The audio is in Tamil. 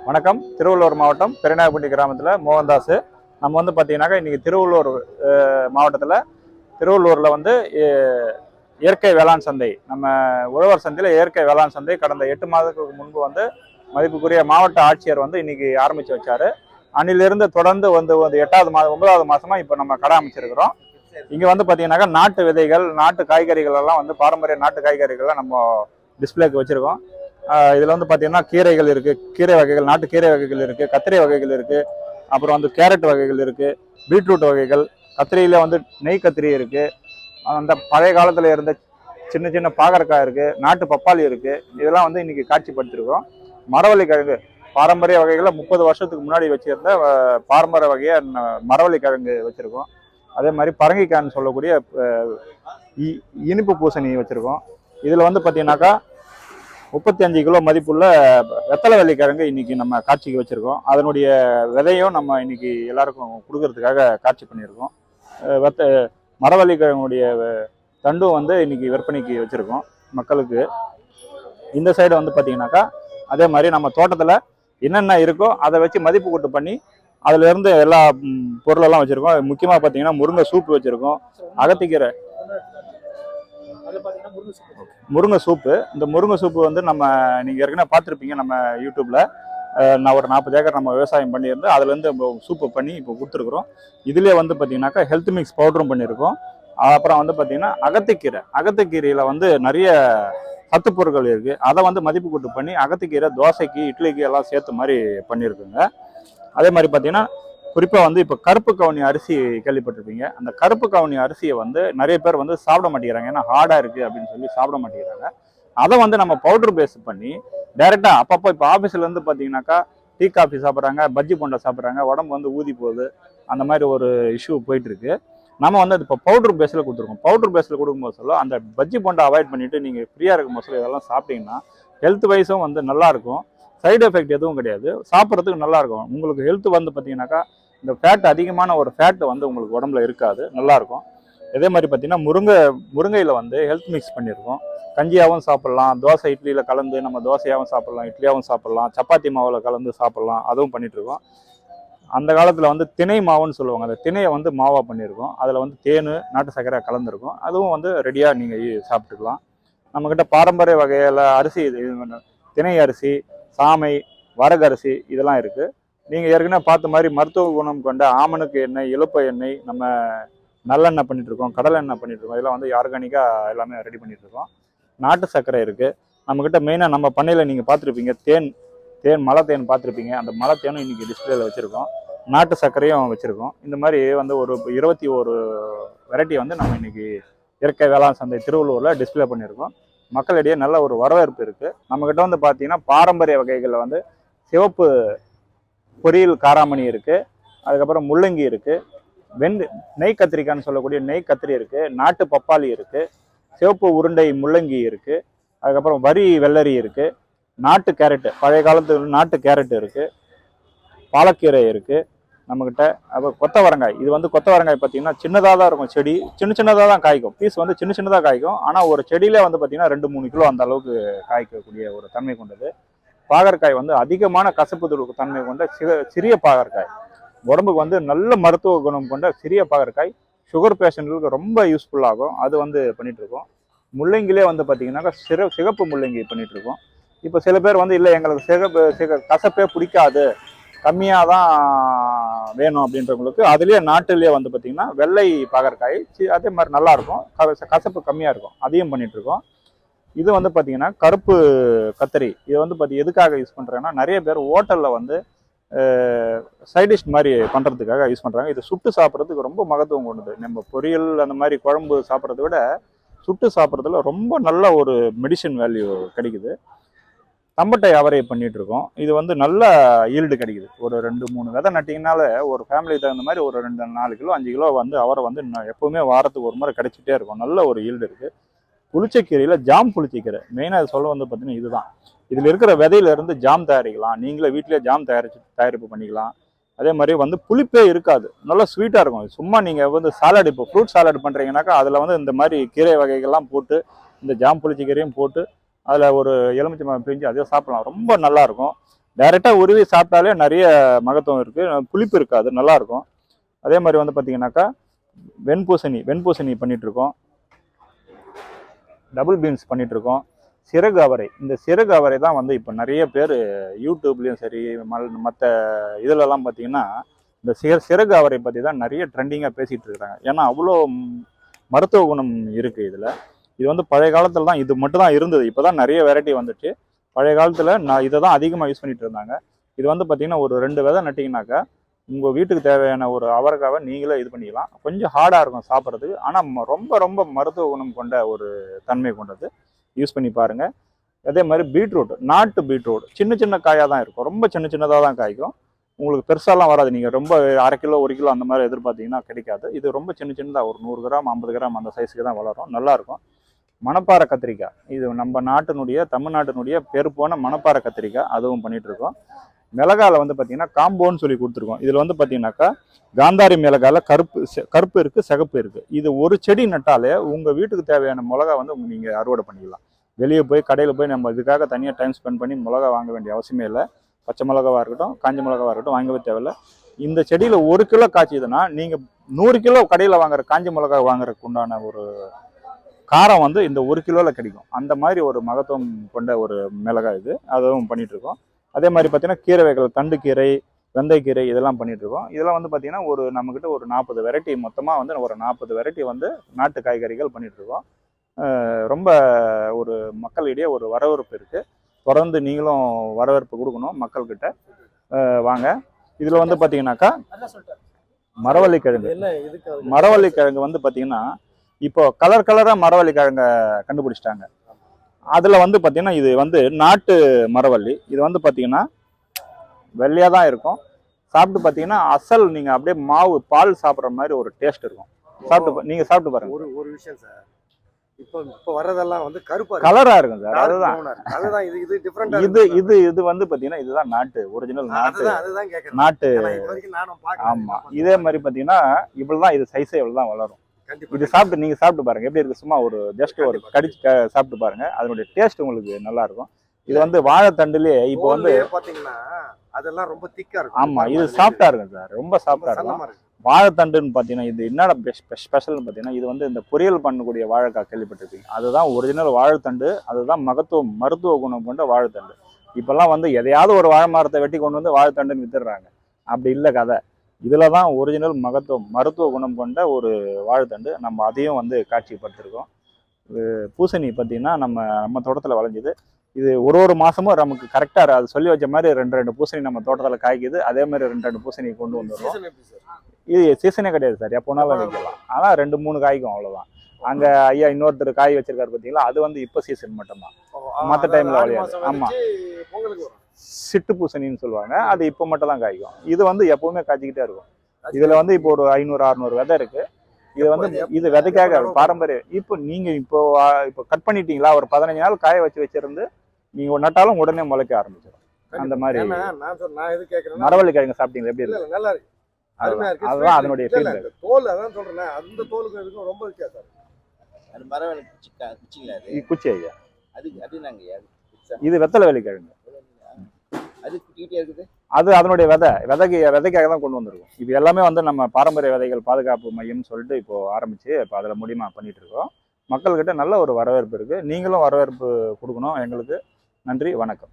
வணக்கம். திருவள்ளூர் மாவட்டம் பெரியநாயக்கன்பட்டி கிராமத்தில் மோகன்தாஸ். நம்ம வந்து பார்த்தீங்கன்னாக்கா இன்றைக்கி திருவள்ளூர் மாவட்டத்தில் திருவள்ளூரில் வந்து இயற்கை வேளாண் சந்தை, நம்ம உழவர் சந்தையில் இயற்கை வேளாண் சந்தை கடந்த 8 மாதத்துக்கு முன்பு வந்து மதிப்புக்குரிய மாவட்ட ஆட்சியர் வந்து இன்றைக்கி ஆரம்பித்து வச்சார். அன்னிலிருந்து தொடர்ந்து வந்து 8வது மாதம் 9வது மாதமாக இப்போ நம்ம கடை அமைச்சிருக்கிறோம். இங்கே வந்து பார்த்தீங்கன்னாக்கா நாட்டு விதைகள், நாட்டு காய்கறிகள் எல்லாம் வந்து பாரம்பரிய நாட்டு காய்கறிகள்லாம் நம்ம டிஸ்பிளேக்கு வச்சுருக்கோம். இதில் வந்து பார்த்தீங்கன்னா கீரைகள் இருக்குது, கீரை வகைகள், நாட்டு கீரை வகைகள் இருக்குது, கத்திரி வகைகள் இருக்குது, அப்புறம் வந்து கேரட் வகைகள் இருக்குது, பீட்ரூட் வகைகள், கத்திரியில் வந்து நெய் கத்திரி இருக்குது, அந்த பழைய காலத்தில் இருந்த சின்ன சின்ன பாகற்காய் இருக்குது, நாட்டு பப்பாளி இருக்குது. இதெல்லாம் வந்து இன்றைக்கி காட்சிப்படுத்திருக்கோம். மரவள்ளி கிழங்கு பாரம்பரிய வகைகளில் 30 வருஷத்துக்கு முன்னாடி வச்சுருந்த பாரம்பரிய வகையை மரவள்ளி கிழங்கு வச்சுருக்கோம். அதே மாதிரி பரங்கிக்காய்ன்னு சொல்லக்கூடிய இனிப்பு பூசணி வச்சுருக்கோம். இதில் வந்து பார்த்தீங்கன்னாக்கா 35 கிலோ மதிப்புள்ள வெத்தலை வெள்ளிக்கிழங்கு இன்னைக்கு நம்ம காட்சிக்கு வச்சிருக்கோம். அதனுடைய விதையும் நம்ம இன்னைக்கு எல்லாருக்கும் கொடுக்கறதுக்காக காட்சி பண்ணியிருக்கோம். மரவள்ளிக்கிழங்குடைய தண்டும் வந்து இன்னைக்கு விற்பனைக்கு வச்சிருக்கோம் மக்களுக்கு. இந்த சைடு வந்து பார்த்தீங்கன்னாக்கா அதே மாதிரி நம்ம தோட்டத்தில் என்னென்ன இருக்கோ அதை வச்சு மதிப்பு கூட்டு பண்ணி அதுல இருந்து எல்லா பொருளெல்லாம் வச்சிருக்கோம். முக்கியமாக பார்த்தீங்கன்னா முருங்கை சூப்பு வச்சிருக்கோம், அகத்திக்கீரை முருங்கை சூப்பு. இந்த முருங்கை சூப்பு வந்து நீங்கள் ஏற்கனவே பார்த்துருப்பீங்க நம்ம யூடியூப்ல. நான் ஒரு 40 ஏக்கர் நம்ம விவசாயம் பண்ணியிருந்து அதுலேருந்து சூப்பு பண்ணி இப்போ கொடுத்துருக்குறோம். இதுலேயே வந்து பார்த்தீங்கன்னாக்கா ஹெல்த் மிக்ஸ் பவுடரும் பண்ணியிருக்கோம். அப்புறம் வந்து பார்த்தீங்கன்னா அகத்திக்கீரையில் வந்து நிறைய சத்து பொருட்கள் இருக்குது. அதை வந்து மதிப்பு கூட்டு பண்ணி அகத்திக்கீரை தோசைக்கு, இட்லிக்கு எல்லாம் சேர்த்து மாதிரி பண்ணியிருக்குங்க. அதே மாதிரி பார்த்தீங்கன்னா குறிப்பாக வந்து இப்போ கருப்பு கவுனி அரிசி கேள்விப்பட்டிருப்பீங்க. அந்த கருப்பு கவுனி அரிசியை வந்து நிறைய பேர் வந்து சாப்பிட மாட்டேங்கிறாங்க, ஏன்னா ஹார்டாக இருக்குது அப்படின்னு சொல்லி சாப்பிட மாட்டேங்கிறாங்க. அதை வந்து நம்ம பவுடர் பேஸ் பண்ணி டைரெக்டாக அப்பப்போ இப்போ ஆஃபீஸ்லேருந்து பார்த்தீங்கன்னாக்கா டீ காஃபி சாப்பிட்றாங்க, பஜ்ஜி போண்டா சாப்பிட்றாங்க, உடம்பு வந்து ஊதி போகுது, அந்த மாதிரி ஒரு இஷ்யூ போயிட்டுருக்கு. நம்ம வந்து அது இப்போ பவுடர் பேஸில் கொடுத்துருக்கோம். பவுடர் பேஸில் கொடுக்கும்போது சொல்ல அந்த பஜ்ஜி போண்டா அவாய்ட் பண்ணிவிட்டு நீங்கள் ஃப்ரீயாக இருக்கும்போது சொல்ல இதெல்லாம் சாப்பிட்டீங்கன்னா ஹெல்த் வைஸும் வந்து நல்லாயிருக்கும், சைடு எஃபெக்ட் எதுவும் கிடையாது, சாப்பிட்றதுக்கு நல்லாயிருக்கும். உங்களுக்கு ஹெல்த் வந்து பார்த்தீங்கன்னாக்கா இந்த ஃபேட் அதிகமான ஒரு ஃபேட் வந்து உங்களுக்கு உடம்புல இருக்காது, நல்லாயிருக்கும். இதே மாதிரி பார்த்தீங்கன்னா முருங்கையில் வந்து ஹெல்த் மிக்ஸ் பண்ணியிருக்கோம். கஞ்சியாகவும் சாப்பிட்லாம், தோசை இட்லியில் கலந்து நம்ம தோசையாகவும் சாப்பிட்லாம், இட்லியாகவும் சாப்பிட்லாம், சப்பாத்தி மாவில் கலந்து சாப்பிட்லாம், அதுவும் பண்ணிகிட்ருக்கோம். அந்த காலத்தில் வந்து திணை மாவுன்னு சொல்லுவாங்க, அந்த திணையை வந்து மாவாக பண்ணியிருக்கோம். அதில் வந்து தேன், நாட்டு சர்க்கரை கலந்துருக்கும். அதுவும் வந்து ரெடியாக நீங்கள் சாப்பிட்டுக்கலாம். நம்மக்கிட்ட பாரம்பரிய வகையில் அரிசி, திணை அரிசி, சாமை, வரகரிசி இதெல்லாம் இருக்குது. நீங்கள் ஏற்கனவே பார்த்த மாதிரி மருத்துவ குணம் கொண்ட ஆமணுக்கு எண்ணெய், இலுப்பை எண்ணெய், நம்ம நல்லெண்ணெய் பண்ணிகிட்ருக்கோம், கடலை எண்ணெய் பண்ணிகிட்ருக்கோம். இதெல்லாம் வந்து ஆர்கானிக்காக எல்லாமே ரெடி பண்ணிகிட்ருக்கோம். நாட்டு சர்க்கரை இருக்குது நம்மக்கிட்ட. மெயினாக நம்ம பண்ணையில் நீங்கள் பார்த்துருப்பீங்க தேன், மலை தேன் பார்த்துருப்பீங்க. அந்த மலை தேனும் இன்றைக்கி டிஸ்பிளேல வச்சுருக்கோம். நாட்டு சர்க்கரையும் வச்சுருக்கோம். இந்த மாதிரி வந்து ஒரு 21 வெரைட்டி வந்து நம்ம இன்றைக்கி இயற்கை வேளாண் சந்தை திருவள்ளூரில் டிஸ்பிளே பண்ணியிருக்கோம். மக்களிடையே நல்ல ஒரு வரவேற்பு இருக்குது. நம்மக்கிட்ட வந்து பார்த்தீங்கன்னா பாரம்பரிய வகைகளில் வந்து சிவப்பு பொரியல் காராமணி இருக்குது, அதுக்கப்புறம் முள்ளங்கி இருக்குது, நெய் கத்திரிக்காய்ன்னு சொல்லக்கூடிய நெய் கத்திரி இருக்குது, நாட்டு பப்பாளி இருக்குது, சிவப்பு உருண்டை முள்ளங்கி இருக்குது, அதுக்கப்புறம் வரி வெள்ளரி இருக்குது, நாட்டு கேரட்டு, பழைய காலத்து நாட்டு கேரட் இருக்குது, பாலக்கீரை இருக்குது நம்மக்கிட்ட. அப்புறம் கொத்தவரங்காய். இது வந்து கொத்தவரங்காய் பார்த்தீங்கன்னா சின்னதாக தான் இருக்கும், செடி சின்னதாக தான் காய்க்கும், பீஸ் வந்து சின்னதாக காய்க்கும். ஆனால் ஒரு செடியிலே வந்து பார்த்தீங்கன்னா 2-3 கிலோ அந்த அளவுக்கு காய்க்கக்கூடிய ஒரு தன்மை கொண்டது. பாகற்காய் வந்து அதிகமான கசப்பு தன்மை கொண்ட சிறிய பாகற்காய், உடம்புக்கு வந்து நல்ல மருத்துவ குணம் கொண்ட சிறிய பாகற்காய், சுகர் பேஷண்ட்டுக்கு ரொம்ப யூஸ்ஃபுல்லாகும். அது வந்து பண்ணிகிட்ருக்கோம். முள்ளங்கிலே வந்து பார்த்தீங்கன்னாக்கா சிகப்பு முள்ளங்கி பண்ணிகிட்ருக்கோம். இப்போ சில பேர் வந்து இல்லை எங்களுக்கு கசப்பே பிடிக்காது, கம்மியாக தான் வேணும் அப்படின்றவங்களுக்கு அதுலேயே நாட்டுலேயே வந்து பார்த்திங்கன்னா வெள்ளை பாகற்காய் அதே மாதிரி நல்லாயிருக்கும், கசப்பு கம்மியாக இருக்கும், அதையும் பண்ணிகிட்ருக்கோம். இது வந்து பார்த்தீங்கன்னா கருப்பு கத்திரி. இது வந்து எதுக்காக யூஸ் பண்ணுறாங்கன்னா நிறைய பேர் ஹோட்டலில் வந்து சைடிஷ் மாதிரி பண்ணுறதுக்காக யூஸ் பண்ணுறாங்க. இது சுட்டு சாப்பிட்றதுக்கு ரொம்ப மகத்துவம் கொண்டது. நம்ம பொரியல் அந்த மாதிரி குழம்பு சாப்பிட்றத விட சுட்டு சாப்பிட்றதுல ரொம்ப நல்ல ஒரு மெடிசின் வேல்யூ கிடைக்குது. தம்பட்டை அவரை பண்ணிகிட்ருக்கோம். இது வந்து நல்ல ஈல்டு கிடைக்குது. ஒரு 2-3 விதை நட்டிங்கனால ஒரு ஃபேமிலிக்கு தகுந்த மாதிரி ஒரு 2-4 கிலோ 5 கிலோ வந்து அவரை வந்து எப்போவுமே வாரத்துக்கு ஒரு முறை கிடைச்சிட்டே இருக்கும். நல்ல ஒரு ஈல்டு இருக்குது. புளிச்சக்கீரையில் ஜாம் புளிச்சக்கீரை மெயினாக அது சொல்ல வந்து பார்த்தீங்கன்னா இதுதான். இதில் இருக்கிற விதையிலேருந்து ஜாம் தயாரிக்கலாம், நீங்களே வீட்டிலே ஜாம் தயாரிப்பு பண்ணிக்கலாம். அதே மாதிரி வந்து புளிப்பே இருக்காது, நல்லா ஸ்வீட்டாக இருக்கும். சும்மா நீங்கள் வந்து சாலட், இப்போ ஃப்ரூட் சாலட் பண்ணுறீங்கன்னாக்கா அதில் வந்து இந்த மாதிரி கீரை வகைகள்லாம் போட்டு இந்த ஜாம் புளிச்சக்கீரையும் போட்டு அதில் ஒரு எலுமிச்சை பிழிஞ்சு அதே சாப்பிடலாம், ரொம்ப நல்லாயிருக்கும். டைரெக்டாக உருவி சாப்பிட்டாலே நிறைய மகத்துவம் இருக்குது, புளிப்பு இருக்காது, நல்லாயிருக்கும். அதே மாதிரி வந்து பார்த்தீங்கன்னாக்கா வெண்பூசணி பண்ணிகிட்ருக்கோம், டபுள் பீன்ஸ் பண்ணிகிட்ருக்கோம், சிறகு அவரை. இந்த சிறகு அவரை தான் வந்து இப்போ நிறைய பேர் யூடியூப்லேயும் சரி மற்ற இதிலெல்லாம் பார்த்தீங்கன்னா இந்த சிறகு அவரை பற்றி தான் நிறைய ட்ரெண்டிங்காக பேசிகிட்டு இருக்கிறாங்க. ஏன்னா அவ்வளோ மருத்துவ குணம் இருக்குது இதில். இது வந்து பழைய காலத்தில் தான் இது மட்டும் தான் இருந்தது, இப்போ தான் நிறைய வெரைட்டி வந்துச்சு. பழைய காலத்தில் நான் இதை தான் அதிகமாக யூஸ் பண்ணிகிட்டு இருந்தாங்க. இது வந்து பார்த்திங்கன்னா ஒரு 2 விதை நட்டிங்கனாக்கா உங்கள் வீட்டுக்கு தேவையான ஒரு அவரைக்காவை நீங்களே இது பண்ணிக்கலாம். கொஞ்சம் ஹார்டாக இருக்கும் சாப்பிட்றதுக்கு, ஆனால் ரொம்ப ரொம்ப மருத்துவ குணம் கொண்ட ஒரு தன்மை கொண்டது. யூஸ் பண்ணி பாருங்கள். அதே மாதிரி பீட்ரூட், நாட்டு பீட்ரூட் சின்ன சின்ன காயாக தான் இருக்கும், ரொம்ப சின்ன சின்னதாக தான் காய்க்கும், உங்களுக்கு பெருசாலாம் வராது. நீங்கள் ரொம்ப 1/2 கிலோ 1 கிலோ அந்த மாதிரி எதிர்பார்த்தீங்கன்னா கிடைக்காது. இது ரொம்ப சின்ன சின்னதாக ஒரு 100 கிராம் 50 கிராம் அந்த சைஸுக்கு தான் வளரும், நல்லாயிருக்கும். மணப்பாறை கத்திரிக்காய், இது நம்ம தமிழ்நாட்டினுடைய பேர் போன மணப்பாறை கத்திரிக்காய், அதுவும் பண்ணிகிட்ருக்கோம். மிளகாவில் வந்து பார்த்தீங்கன்னா காம்போன்னு சொல்லி கொடுத்துருக்கோம். இதில் வந்து பார்த்தீங்கன்னாக்கா காந்தாரி மிளகாயில் கருப்பு இருக்குது, சிகப்பு இருக்குது. இது ஒரு செடி நட்டாலே உங்கள் வீட்டுக்கு தேவையான மிளகா வந்து நீங்கள் அறுவடை பண்ணிக்கலாம். வெளியே போய் கடையில் போய் நம்ம இதுக்காக தனியாக டைம் ஸ்பெண்ட் பண்ணி மிளகா வாங்க வேண்டிய அவசியமே இல்லை. பச்சை மிளகாவாக இருக்கட்டும், காஞ்ச மிளகாவாக இருக்கட்டும் வாங்கவே தேவையில்லை. இந்த செடியில் 1 கிலோ காய்ச்சிதுன்னா நீங்கள் 100 கிலோ கடையில் வாங்குற காஞ்ச மிளகா வாங்குறதுக்கு உண்டான ஒரு காரம் வந்து இந்த 1 கிலோவில் கிடைக்கும். அந்த மாதிரி ஒரு மகத்துவம் கொண்ட ஒரு மிளகாய் இது, அதுவும் பண்ணிகிட்ருக்கோம். அதே மாதிரி பார்த்தீங்கன்னா கீரை வகைகள், தண்டு கீரை, வெந்தயக்கீரை இதெல்லாம் பண்ணிகிட்ருக்கோம். இதெல்லாம் வந்து பார்த்திங்கன்னா ஒரு நம்மக்கிட்ட ஒரு 40 வெரைட்டி, மொத்தமாக வந்து ஒரு 40 வெரைட்டி வந்து நாட்டு காய்கறிகள் பண்ணிகிட்ருக்கோம். ரொம்ப ஒரு மக்களிடையே ஒரு வரவேற்பு இருக்குது. தொடர்ந்து நீங்களும் வரவேற்பு கொடுக்கணும் மக்கள்கிட்ட. வாங்க. இதில் வந்து பார்த்தீங்கன்னாக்கா மரவள்ளிக்கிழங்கு வந்து பார்த்தீங்கன்னா இப்போ கலராக மரவள்ளிக்கிழங்கை கண்டுபிடிச்சிட்டாங்க. அதில் வந்து பார்த்தீங்கன்னா இது வந்து நாட்டு மரவள்ளி. இது வந்து பார்த்தீங்கன்னா வெள்ளையாக தான் இருக்கும். சாப்பிட்டு பார்த்தீங்கன்னா அசல் நீங்கள் அப்படியே பால் சாப்பிட்ற மாதிரி ஒரு டேஸ்ட் இருக்கும். நீங்கள் சாப்பிட்டு பாருங்க. ஒரு விஷயம் சார், இப்போ வரதெல்லாம் வந்து கலரா இருக்கும் சார். அதுதான் இது டிஃபரண்டா இது வந்து பாத்தீங்கன்னா இதுதான் நாட்டு ஒரிஜினல் நாட்டு. ஆமா, இதே மாதிரி பாத்தீங்கன்னா இவ்வளவுதான், இது சைஸே இவ்வளவுதான் வளரும். இது சாப்பிட்டு நீங்க சாப்பிட்டு பாருங்க எப்படி இருக்கு. சும்மா ஒரு ஜஸ்ட் ஒரு கடிச்சு சாப்பிட்டு பாருங்க, அதனுடைய டேஸ்ட் உங்களுக்கு நல்லா இருக்கும். இது வந்து வாழைத்தண்டுலயே இப்போ வந்து பாத்தீங்கன்னா அதெல்லாம் ரொம்ப திக்கா இருக்கும். ஆமா, இது சாப்பிட்டா இருக்கும் சார், ரொம்ப சாப்பிட்டா இருக்கும். வாழைத்தண்டுன்னு பார்த்தீங்கன்னா இது என்னடா ஸ்பெஷல்னு பார்த்தீங்கன்னா இது வந்து இந்த பொரியல் பண்ணக்கூடிய வாழைக்காய் கேள்விப்பட்டிருப்பீங்க, அதுதான் ஒரிஜினல் வாழைத்தண்டு. அதுதான் மருத்துவ குணம் கொண்ட வாழைத்தண்டு. இப்போல்லாம் வந்து எதையாவது ஒரு வாழை மரத்தை வெட்டி கொண்டு வந்து வாழைத்தண்டுன்னு வித்துடுறாங்க. அப்படி இல்லை கதை. இதில் தான் ஒரிஜினல் மருத்துவ குணம் கொண்ட ஒரு வாழைத்தண்டு. நம்ம அதையும் வந்து காட்சிப்படுத்திருக்கோம். பூசணி பார்த்தீங்கன்னா நம்ம தோட்டத்தில் விளைஞ்சுது. இது ஒரு மாதமும் நமக்கு கரெக்டாக அது சொல்லி வச்ச மாதிரி 2 பூசணி நம்ம தோட்டத்தில் காய்க்குது. அதே மாதிரி 2 பூசணி கொண்டு வந்துடுறோம். இது சீசனே கிடையாது சார், எப்போனாலும் வைக்கலாம். ஆனால் 2-3 காய்க்கும், அவ்வளோதான். அங்கே ஐயா இன்னொருத்தர் காய் வச்சிருக்காரு பார்த்தீங்களா, அது வந்து இப்போ சீசன் மட்டும்தான், மற்ற டைமில் விளையாது. ஆமாம், சிட்டு பூசணின்னு சொல்லுவாங்க, அது இப்போ மட்டும் தான் காய்க்கும். இது வந்து எப்பவுமே காய்ச்சிக்கிட்டே இருக்கும். இதில் வந்து இப்போ ஒரு 500-600 விதை இருக்குது. இது வந்து இது விதைக்காக பாரம்பரிய. இப்போ கட் பண்ணிட்டீங்களா, ஒரு 15 நாள் காய வச்சிருந்து நீங்கள் நட்டாலும் உடனே முளைக்க ஆரம்பிச்சிடும். அந்த மாதிரி மரவள்ளிக்கிழங்கு சாப்பிட்டீங்களா, எப்படி இருக்கு? நல்லா இருக்கு, அருமையா இருக்கு. அதுதான் அதனுடைய ஃபீல். தோல் அதான் சொல்றேன், அந்த தோலுக்கு இதுக்கும் ரொம்ப வித்தியாசம். அது மரவள்ளி குச்சிங்களா? அது குச்சி ஐயா, அது நாங்க இது வெத்தலை வெள்ளிக்கிழங்கு. அது குட்டிக்கிட்டே இருக்குது. அது அதனுடைய விதைக்காக தான் கொண்டு வந்திருக்கோம். இது எல்லாமே வந்து நம்ம பாரம்பரிய விதைகள் பாதுகாப்பு மையம்னு சொல்லிட்டு இப்போ ஆரம்பிச்சு இப்போ அதில் முடியுமா பண்ணிட்டு இருக்கோம். மக்கள்கிட்ட நல்ல ஒரு வரவேற்பு இருக்கு. நீங்களும் வரவேற்பு கொடுக்கணும் எங்களுக்கு. நன்றி, வணக்கம்.